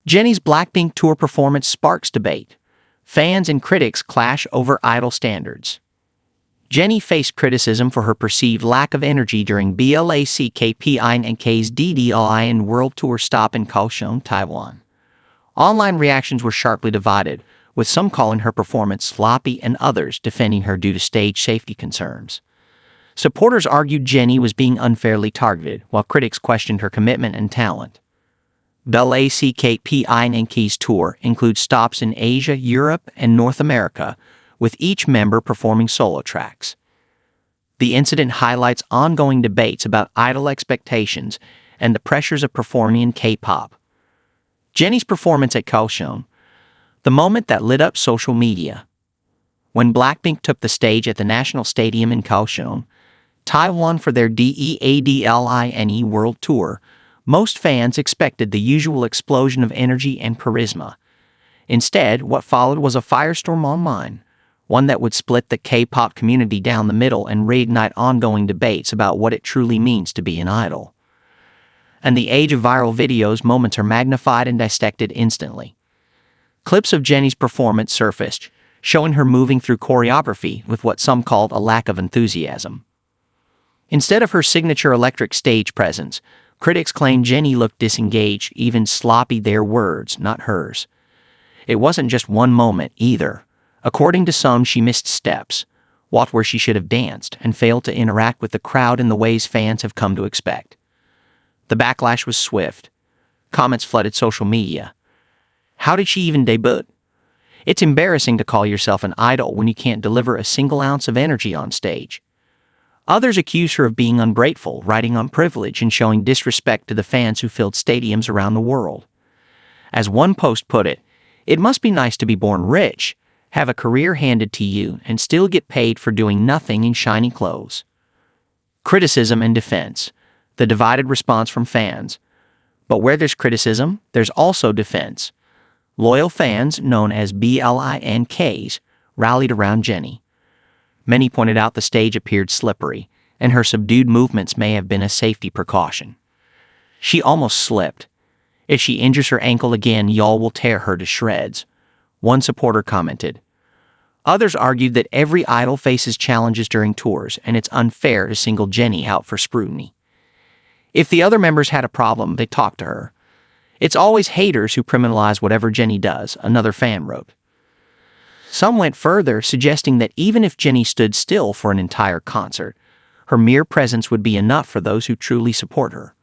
Jennie's Blackpink tour performance sparks debate. Fans and critics clash over idol standards. Jennie faced criticism for her perceived lack of energy during Blackpink's DDLIN World Tour stop in Kaohsiung, Taiwan. Online reactions were sharply divided, with some calling her performance sloppy and others defending her due to stage safety concerns. Supporters argued Jennie was being unfairly targeted, while critics questioned her commitment and talent. Blackpink's tour includes stops in Asia, Europe, and North America, with each member performing solo tracks. The incident highlights ongoing debates about idol expectations and the pressures of performing in K-pop. Jennie's performance at Kaohsiung, the moment that lit up social media. When Blackpink took the stage at the National Stadium in Kaohsiung, Taiwan for their DEADLINE World Tour, most fans expected the usual explosion of energy and charisma. Instead, what followed was a firestorm online, one that would split the K-pop community down the middle and reignite ongoing debates about what it truly means to be an idol. In the age of viral videos, moments are magnified and dissected instantly. Clips of Jennie's performance surfaced, showing her moving through choreography with what some called a lack of enthusiasm. Instead of her signature electric stage presence, critics claimed Jennie looked disengaged, even sloppy, their words, not hers. It wasn't just one moment, either. According to some, she missed steps, walked where she should have danced, and failed to interact with the crowd in the ways fans have come to expect. The backlash was swift. Comments flooded social media. How did she even debut? It's embarrassing to call yourself an idol when you can't deliver a single ounce of energy on stage. Others accuse her of being ungrateful, riding on privilege, and showing disrespect to the fans who filled stadiums around the world. As one post put it, "It must be nice to be born rich, have a career handed to you, and still get paid for doing nothing in shiny clothes." Criticism and defense. The divided response from fans. But where there's criticism, there's also defense. Loyal fans, known as BLINKs, rallied around Jennie. Many pointed out the stage appeared slippery, and her subdued movements may have been a safety precaution. She almost slipped. "If she injures her ankle again, y'all will tear her to shreds," one supporter commented. Others argued that every idol faces challenges during tours, and it's unfair to single Jennie out for scrutiny. If the other members had a problem, they talked to her. "It's always haters who criminalize whatever Jennie does," another fan wrote. Some went further, suggesting that even if Jennie stood still for an entire concert, her mere presence would be enough for those who truly support her.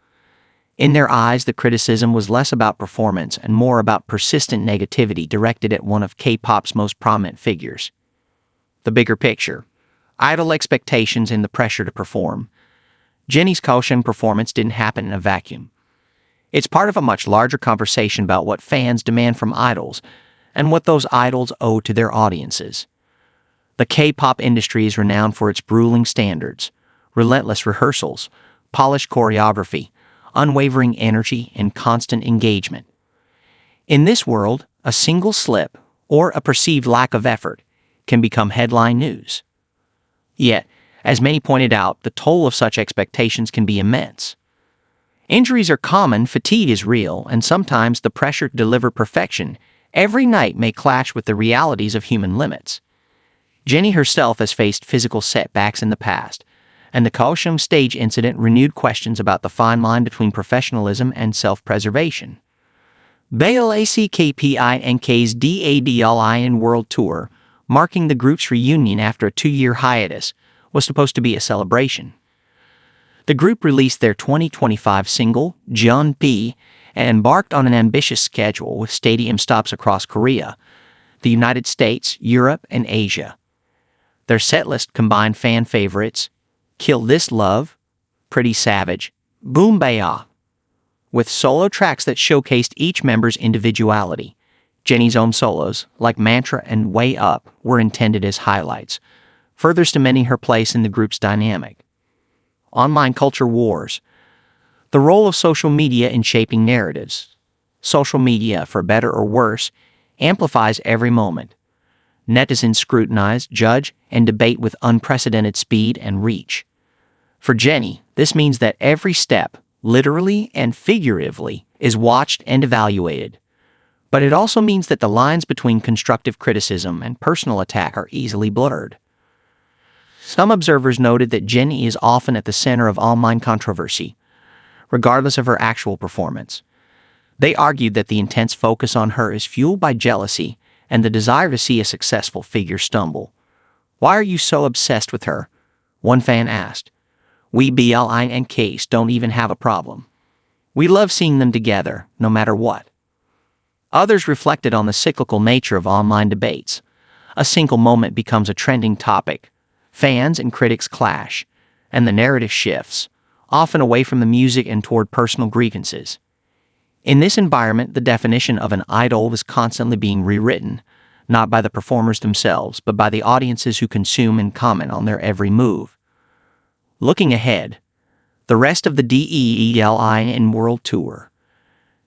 In their eyes, the criticism was less about performance and more about persistent negativity directed at one of K-pop's most prominent figures. The bigger picture. Idol expectations and the pressure to perform. Jennie's Kaohsiung performance didn't happen in a vacuum. It's part of a much larger conversation about what fans demand from idols and what those idols owe to their audiences. The K-pop industry is renowned for its grueling standards, relentless rehearsals, polished choreography, unwavering energy, and constant engagement. In this world, a single slip, or a perceived lack of effort, can become headline news. Yet, as many pointed out, the toll of such expectations can be immense. Injuries are common, fatigue is real, and sometimes the pressure to deliver perfection every night may clash with the realities of human limits. Jennie herself has faced physical setbacks in the past, and the Kaohsiung stage incident renewed questions about the fine line between professionalism and self-preservation. Blackpink's DADLIN World Tour, marking the group's reunion after a 2-year hiatus, was supposed to be a celebration. The group released their 2025 single, Jennie, and embarked on an ambitious schedule with stadium stops across Korea, the United States, Europe, and Asia. Their setlist combined fan favorites Kill This Love, Pretty Savage, Boom Baya, with solo tracks that showcased each member's individuality. Jennie's own solos, like Mantra and Way Up, were intended as highlights, further cementing her place in the group's dynamic. Online culture wars. The role of social media in shaping narratives. Social media, for better or worse, amplifies every moment. Netizens scrutinize, judge, and debate with unprecedented speed and reach. For Jennie, this means that every step, literally and figuratively, is watched and evaluated. But it also means that the lines between constructive criticism and personal attack are easily blurred. Some observers noted that Jennie is often at the center of online controversy, regardless of her actual performance. They argued that the intense focus on her is fueled by jealousy and the desire to see a successful figure stumble. "Why are you so obsessed with her?" one fan asked. "We BLI and Case don't even have a problem. We love seeing them together, no matter what." Others reflected on the cyclical nature of online debates. A single moment becomes a trending topic. Fans and critics clash, and the narrative shifts, often away from the music and toward personal grievances. In this environment, the definition of an idol is constantly being rewritten, not by the performers themselves, but by the audiences who consume and comment on their every move. Looking ahead, the rest of the BLACKPI World Tour.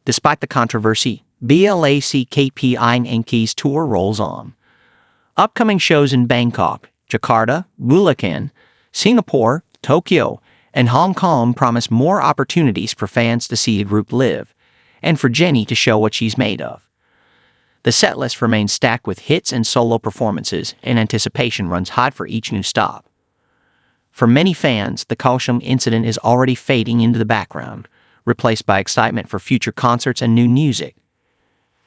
Despite the controversy, BLACKPI Tour rolls on. Upcoming shows in Bangkok, Jakarta, Bulacan, Singapore, Tokyo, and Hong Kong promise more opportunities for fans to see the group live, and for Jennie to show what she's made of. The setlist remains stacked with hits and solo performances, and anticipation runs hot for each new stop. For many fans, the Kaohsiung incident is already fading into the background, replaced by excitement for future concerts and new music.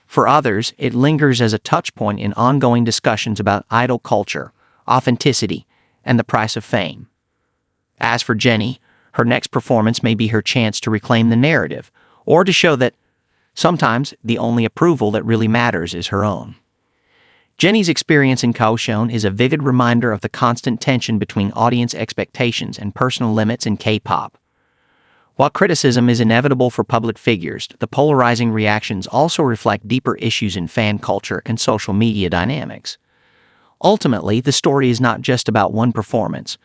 For others, it lingers as a touchpoint in ongoing discussions about idol culture, authenticity, and the price of fame. As for Jennie, her next performance may be her chance to reclaim the narrative, or to show that sometimes the only approval that really matters is her own. Jennie's experience in Kaohsiung is a vivid reminder of the constant tension between audience expectations and personal limits in K-pop. While criticism is inevitable for public figures, the polarizing reactions also reflect deeper issues in fan culture and social media dynamics. Ultimately, the story is not just about one performance,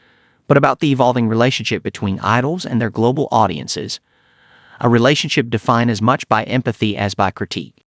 but about the evolving relationship between idols and their global audiences, a relationship defined as much by empathy as by critique.